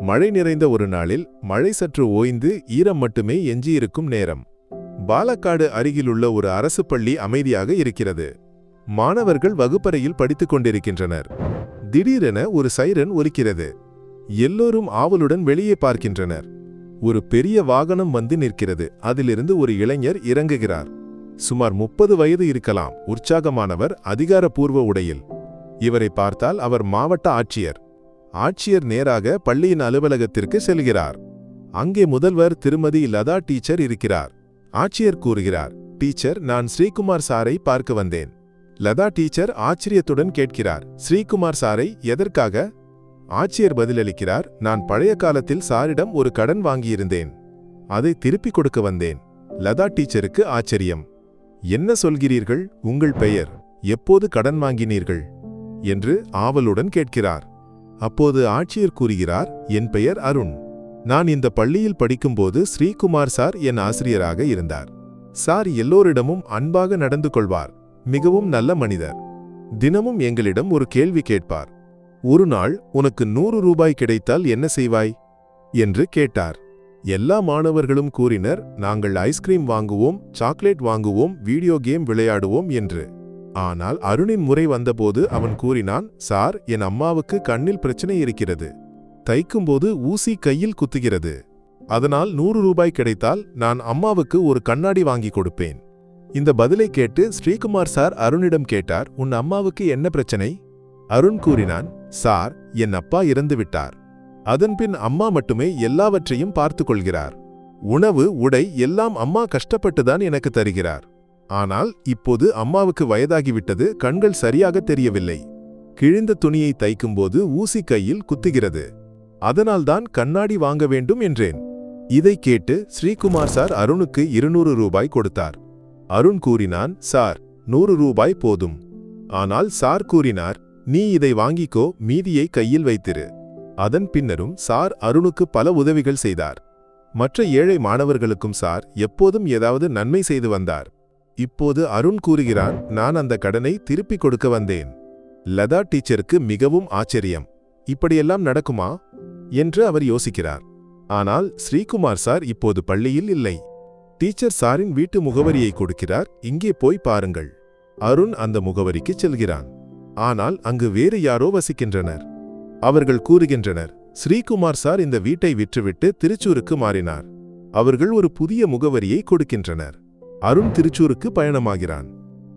மழை நிறைந்த ஒரு நாளில் மழை சற்று ஓய்ந்து ஈரம் மட்டுமே எஞ்சியிருக்கும் நேரம். பாலக்காடு அருகிலுள்ள ஒரு அரசு பள்ளி அமைதியாக இருக்கிறது. மாணவர்கள் வகுப்பறையில் படித்துக் கொண்டிருக்கின்றனர். திடீரென ஒரு சைரன் ஒலிக்கிறது. எல்லோரும் ஆவலுடன் வெளியே பார்க்கின்றனர். ஒரு பெரிய வாகனம் வந்து நிற்கிறது. அதிலிருந்து ஒரு இளைஞர் இறங்குகிறார். சுமார் 30 வயது இருக்கலாம். உற்சாகமானவர், அதிகாரப்பூர்வ உடையில். இவரை பார்த்தால் அவர் மாவட்ட ஆட்சியர். ஆட்சியர் நேராக பள்ளியின் அலுவலகத்திற்கு செல்கிறார். அங்கே முதல்வர் திருமதி லதா டீச்சர் இருக்கிறார். ஆட்சியர் கூறுகிறார், டீச்சர், நான் ஸ்ரீகுமார் சாரை பார்க்க வந்தேன். லதா டீச்சர் ஆச்சரியத்துடன் கேட்கிறார், ஸ்ரீகுமார் சாரை எதற்காக? ஆட்சியர் பதிலளிக்கிறார், நான் பழைய காலத்தில் சாரிடம் ஒரு கடன் வாங்கியிருந்தேன். அதை திருப்பிக் கொடுக்க வந்தேன். லதா டீச்சருக்கு ஆச்சரியம். என்ன சொல்கிறீர்கள்? உங்கள் பெயர்? எப்போது கடன் வாங்கினீர்கள் என்று ஆவலுடன் கேட்கிறார். அப்போது ஆட்சியர் கூறுகிறார், என் பெயர் அருண். நான் இந்த பள்ளியில் படிக்கும்போது ஸ்ரீகுமார் சார் என் ஆசிரியராக இருந்தார். சார் எல்லோரிடமும் அன்பாக நடந்து கொள்வார். மிகவும் நல்ல மனிதர். தினமும் எங்களிடம் ஒரு கேள்வி கேட்பார். ஒரு நாள் உனக்கு 100 ரூபாய் கிடைத்தால் என்ன செய்வாய் என்று கேட்டார். எல்லா மாணவர்களும் கூறினர், நாங்கள் ஐஸ்கிரீம் வாங்குவோம், சாக்லேட் வாங்குவோம், வீடியோ கேம் விளையாடுவோம் என்று. ஆனால் அருணின் முறை வந்தபோது அவன் கூறினான், சார், என் அம்மாவுக்கு கண்ணில் பிரச்சனை இருக்கிறது. தைக்கும்போது ஊசி கையில் குத்துகிறது. அதனால் 100 ரூபாய் கிடைத்தால் நான் அம்மாவுக்கு ஒரு கண்ணாடி வாங்கி கொடுப்பேன். இந்த பதிலை கேட்டு ஸ்ரீகுமார் சார் அருணிடம் கேட்டார், உன் அம்மாவுக்கு என்ன பிரச்சனை? அருண் கூறினான், சார், என் அப்பா இறந்துவிட்டார். அதன்பின் அம்மா மட்டுமே எல்லாவற்றையும் பார்த்து கொள்கிறார். உணவு, உடை எல்லாம் அம்மா கஷ்டப்பட்டுதான் எனக்கு தருகிறார். ஆனால் இப்போது அம்மாவுக்கு வயதாகிவிட்டது, கண்கள் சரியாக தெரியவில்லை. கிழிந்த துணியை தைக்கும்போது ஊசி கையில் குத்துகிறது. அதனால்தான் கண்ணாடி வாங்க வேண்டும் என்றேன். இதை கேட்டு ஸ்ரீகுமார் சார் அருணுக்கு 200 ரூபாய் கொடுத்தார். அருண் கூறினான், சார், 100 ரூபாய் போதும். ஆனால் சார் கூறினார், நீ இதை வாங்கிக்கோ, மீதியை கையில் வைத்திரு. அதன் பின்னரும் சார் அருணுக்கு பல உதவிகள் செய்தார். மற்ற ஏழை மாணவர்களுக்கும் சார் எப்போதும் ஏதாவது நன்மை செய்து வந்தார். இப்போது அருண் கூறுகிறான், நான் அந்த கடனை திருப்பிக் கொடுக்க வந்தேன். லதா டீச்சருக்கு மிகவும் ஆச்சரியம். இப்படியெல்லாம் நடக்குமா என்று அவர் யோசிக்கிறார். ஆனால் ஸ்ரீகுமார் சார் இப்போது பள்ளியில் இல்லை. டீச்சர் சாரின் வீட்டு முகவரியை கொடுக்கிறார், இங்கே போய் பாருங்கள். அருண் அந்த முகவரிக்கு செல்கிறான். ஆனால் அங்கு வேறு யாரோ வசிக்கின்றனர். அவர்கள் கூறுகின்றனர், ஸ்ரீகுமார் சார் இந்த வீட்டை விற்றுவிட்டு திருச்சூருக்கு மாறினார். அவர்கள் ஒரு புதிய முகவரியை கொடுக்கின்றனர். அருண் திருச்சூருக்கு பயணமாகிறான்.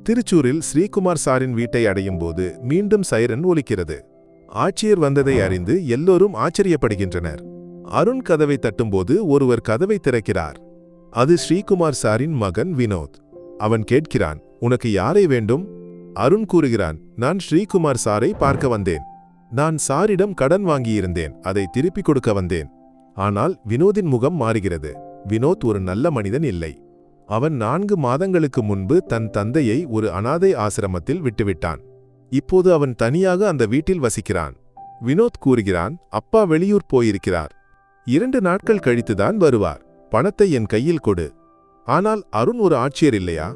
திருச்சூரில் ஸ்ரீகுமார் சாரின் வீட்டை அடையும் போது மீண்டும் சைரன் ஒலிக்கிறது. ஆட்சியர் வந்ததை அறிந்து எல்லோரும் ஆச்சரியப்படுகின்றனர். அருண் கதவை தட்டும்போது ஒருவர் கதவை திறக்கிறார். அது ஸ்ரீகுமார் சாரின் மகன் வினோத். அவன் கேட்கிறான், உனக்கு யாரை வேண்டும்? அருண் கூறுகிறான், நான் ஸ்ரீகுமார் சாரை பார்க்க வந்தேன். நான் சாரிடம் கடன் வாங்கியிருந்தேன், அதை திருப்பிக் கொடுக்க வந்தேன். ஆனால் வினோதின் முகம் மாறுகிறது. வினோத் ஒரு நல்ல மனிதன் இல்லை. அவன் 4 மாதங்களுக்கு முன்பு தன் தந்தையை ஒரு அனாதை ஆசிரமத்தில் விட்டுவிட்டான். இப்போது அவன் தனியாக அந்த வீட்டில் வசிக்கிறான். வினோத் கூறுகிறான், அப்பா வெளியூர் போயிருக்கிறார். 2 நாட்கள் கழித்துதான் வருவார். பணத்தை என் கையில் கொடு. ஆனால் அருண் ஒரு ஆட்சியர் இல்லையா?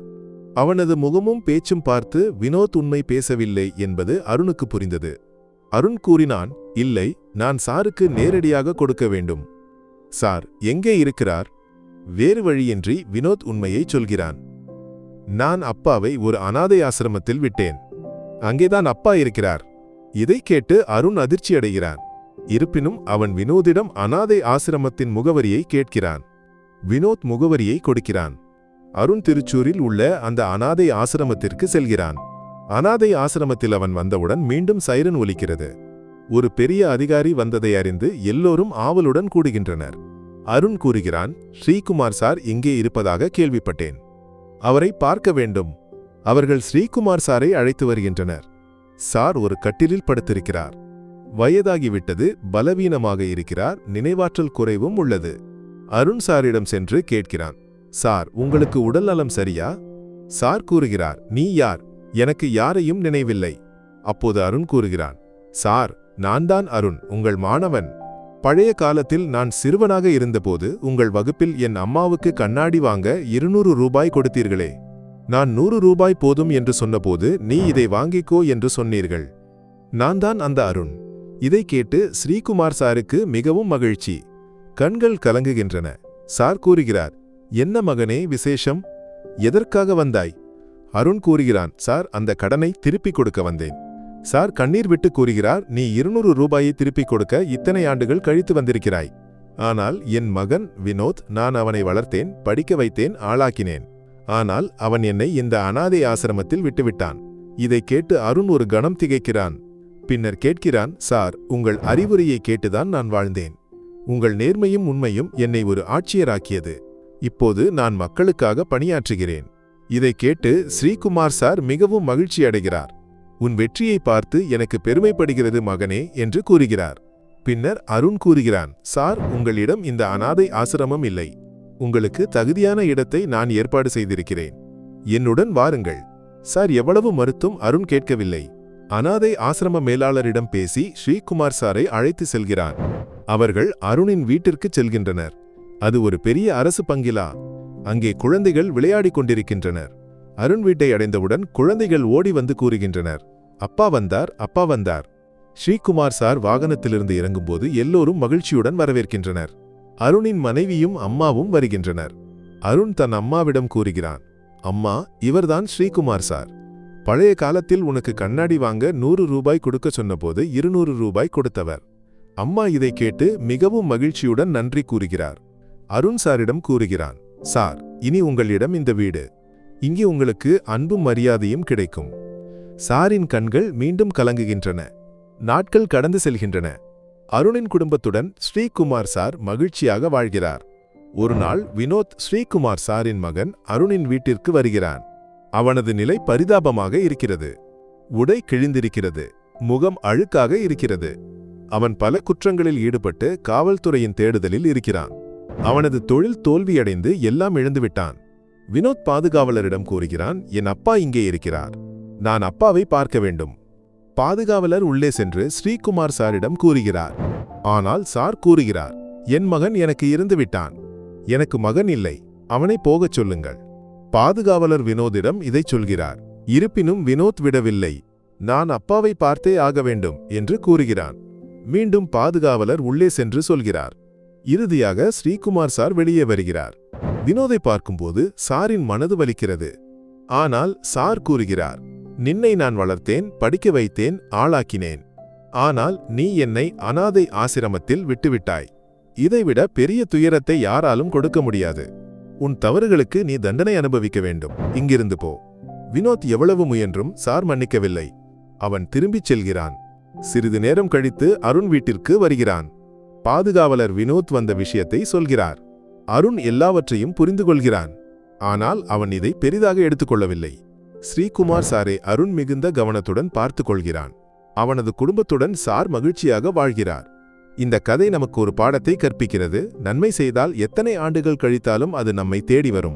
அவனது முகமும் பேச்சும் பார்த்து வினோத் உண்மை பேசவில்லை என்பது அருணுக்கு புரிந்தது. அருண் கூறினான், இல்லை, நான் சாருக்கு நேரடியாக கொடுக்க வேண்டும். சார் எங்கே இருக்கிறார்? வேறு வழியின்றி வினோத் உண்மையை சொல்கிறான். நான் அப்பாவை ஒரு அனாதை ஆசிரமத்தில் விட்டேன். அங்கேதான் அப்பா இருக்கிறார். இதை கேட்டு அருண் அதிர்ச்சியடைகிறான். இருப்பினும் அவன் வினோதிடம் அனாதை ஆசிரமத்தின் முகவரியை கேட்கிறான். வினோத் முகவரியை கொடுக்கிறான். அருண் திருச்சூரில் உள்ள அந்த அனாதை ஆசிரமத்திற்கு செல்கிறான். அனாதை ஆசிரமத்தில் அவன் வந்தவுடன் மீண்டும் சைரன் ஒலிக்கிறது. ஒரு பெரிய அதிகாரி வந்ததை அறிந்து எல்லோரும் ஆவலுடன் கூடுகின்றனர். அருண் கூறுகிறான், ஸ்ரீகுமார் சார் இங்கே இருப்பதாக கேள்விப்பட்டேன். அவரை பார்க்க வேண்டும். அவர்கள் ஸ்ரீகுமார் சாரை அழைத்து வருகின்றனர். சார் ஒரு கட்டிலில் படுத்திருக்கிறார். வயதாகிவிட்டது, பலவீனமாக இருக்கிறார், நினைவாற்றல் குறைவும் உள்ளது. அருண் சாரிடம் சென்று கேட்கிறான், சார், உங்களுக்கு உடல் நலம் சரியா? சார் கூறுகிறார், நீ யார்? எனக்கு யாரையும் நினைவில்லை. அப்போது அருண் கூறுகிறான், சார், நான் தான் அருண், உங்கள் மாணவன். பழைய காலத்தில் நான் சிறுவனாக இருந்தபோது உங்கள் வகுப்பில் என் அம்மாவுக்கு கண்ணாடி வாங்க 200 ரூபாய் கொடுத்தீர்களே. நான் 100 ரூபாய் போதும் என்று சொன்னபோது நீ இதை வாங்கிக்கோ என்று சொன்னீர்கள். நான் தான் அந்த அருண். இதை கேட்டு ஸ்ரீகுமார் சாருக்கு மிகவும் மகிழ்ச்சி. கண்கள் கலங்குகின்றன. சார் கூறுகிறார், என்ன மகனே விசேஷம்? எதற்காக வந்தாய்? அருண் கூறுகிறான், சார், அந்த கடனை திருப்பிக் கொடுக்க வந்தேன். சார் கண்ணீர் விட்டு கூறுகிறார், நீ 200 ரூபாயை திருப்பிக் கொடுக்க இத்தனை ஆண்டுகள் கழித்து வந்திருக்கிறாய். ஆனால் என் மகன் வினோத், நான் அவனை வளர்த்தேன், படிக்க வைத்தேன், ஆளாக்கினேன். ஆனால் அவன் என்னை இந்த அனாதை ஆசிரமத்தில் விட்டுவிட்டான். இதை கேட்டு அருண் ஒரு கணம் திகைக்கிறான். பின்னர் கேட்கிறான், சார், உங்கள் அறிவுரையை கேட்டுதான் நான் வாழ்ந்தேன். உங்கள் நேர்மையும் உண்மையும் என்னை ஒரு ஆட்சியராக்கியது. இப்போது நான் மக்களுக்காக பணியாற்றுகிறேன். இதை கேட்டு ஸ்ரீகுமார் சார் மிகவும் மகிழ்ச்சி அடைகிறார். உன் வெற்றியை பார்த்து எனக்கு பெருமைப்படுகிறது மகனே என்று கூறுகிறார். பின்னர் அருண் கூறுகிறான், சார், உங்களிடம் இந்த அனாதை ஆசிரமம் இல்லை. உங்களுக்கு தகுதியான இடத்தை நான் ஏற்பாடு செய்திருக்கிறேன். என்னுடன் வாருங்கள். சார் எவ்வளவு மறுத்தும் அருண் கேட்கவில்லை. அனாதை ஆசிரம மேலாளரிடம் பேசி ஸ்ரீகுமார் சாரை அழைத்து செல்கிறான். அவர்கள் அருணின் வீட்டிற்கு செல்கின்றனர். அது ஒரு பெரிய அரசு பங்களா. அங்கே குழந்தைகள் விளையாடிக் கொண்டிருக்கின்றனர். அருண் வீட்டை அடைந்தவுடன் குழந்தைகள் ஓடி வந்து கூறுகின்றனர், அப்பா வந்தார், அப்பா வந்தார். ஸ்ரீகுமார் சார் வாகனத்திலிருந்து இறங்கும்போது எல்லோரும் மகிழ்ச்சியுடன் வரவேற்கின்றனர். அருணின் மனைவியும் அம்மாவும் வருகின்றனர். அருண் தன் அம்மாவிடம் கூறுகிறான், அம்மா, இவர்தான் ஸ்ரீகுமார் சார். பழைய காலத்தில் உனக்கு கண்ணாடி வாங்க 100 ரூபாய் கொடுக்க சொன்னபோது 200 ரூபாய் கொடுத்தவர். அம்மா இதை கேட்டு மிகவும் மகிழ்ச்சியுடன் நன்றி கூறுகிறார். அருண் சாரிடம் கூறுகிறான், சார், இனி உங்களிடம் இந்த வீடு. இங்கே உங்களுக்கு அன்பும் மரியாதையும் கிடைக்கும். சாரின் கண்கள் மீண்டும் கலங்குகின்றன. நாட்கள் கடந்து செல்கின்றன. அருணின் குடும்பத்துடன் ஸ்ரீகுமார் சார் மகிழ்ச்சியாக வாழ்கிறார். ஒரு நாள் வினோத், ஸ்ரீகுமார் சாரின் மகன், அருணின் வீட்டிற்கு வருகிறான். அவனது நிலை பரிதாபமாக இருக்கிறது. உடை கிழிந்திருக்கிறது. முகம் அழுக்காக இருக்கிறது. அவன் பல குற்றங்களில் ஈடுபட்டு காவல்துறையின் தேடுதலில் இருக்கிறான். அவனது தொழில் தோல்வியடைந்து எல்லாம் இழந்துவிட்டான். வினோத் பாதுகாவலரிடம் கூறுகிறான், என் அப்பா இங்கே இருக்கிறார். நான் அப்பாவை பார்க்க வேண்டும். பாதுகாவலர் உள்ளே சென்று ஸ்ரீகுமார் சாரிடம் கூறுகிறார். ஆனால் சார் கூறுகிறார், என் மகன் எனக்கு இருந்து விட்டான். எனக்கு மகன் இல்லை. அவனை போகச் சொல்லுங்கள். பாதுகாவலர் வினோதிடம் இதைச் சொல்கிறார். இருப்பினும் வினோத் விடவில்லை. நான் அப்பாவை பார்த்தே ஆக வேண்டும் என்று கூறுகிறான். மீண்டும் பாதுகாவலர் உள்ளே சென்று சொல்கிறார். இறுதியாக ஸ்ரீகுமார் சார் வெளியே வருகிறார். வினோதை பார்க்கும்போது சாரின் மனது வலிக்கிறது. ஆனால் சார் கூறுகிறார், நின்னை நான் வளர்த்தேன், படிக்க வைத்தேன், ஆளாக்கினேன். ஆனால் நீ என்னை அனாதை ஆசிரமத்தில் விட்டுவிட்டாய். இதைவிட பெரிய துயரத்தை யாராலும் கொடுக்க முடியாது. உன் தவறுகளுக்கு நீ தண்டனை அனுபவிக்க வேண்டும். இங்கிருந்து போ. வினோத் எவ்வளவு முயன்றும் சார் மன்னிக்கவில்லை. அவன் திரும்பிச் செல்கிறான். சிறிது நேரம் கழித்து அருண் வீட்டிற்கு வருகிறான். பாதுகாவலர் வினோத் வந்த விஷயத்தை சொல்கிறார். அருண் எல்லாவற்றையும் புரிந்து கொள்கிறான். ஆனால் அவன் இதை பெரிதாக எடுத்துக்கொள்ளவில்லை. ஸ்ரீகுமார் சாரை அருண் மிகுந்த கவனத்துடன் பார்த்து கொள்கிறான். அவனது குடும்பத்துடன் சார் மகிழ்ச்சியாக வாழ்கிறார். இந்த கதை நமக்கு ஒரு பாடத்தை கற்பிக்கிறது. நன்மை செய்தால் எத்தனை ஆண்டுகள் கழித்தாலும் அது நம்மை தேடி வரும்.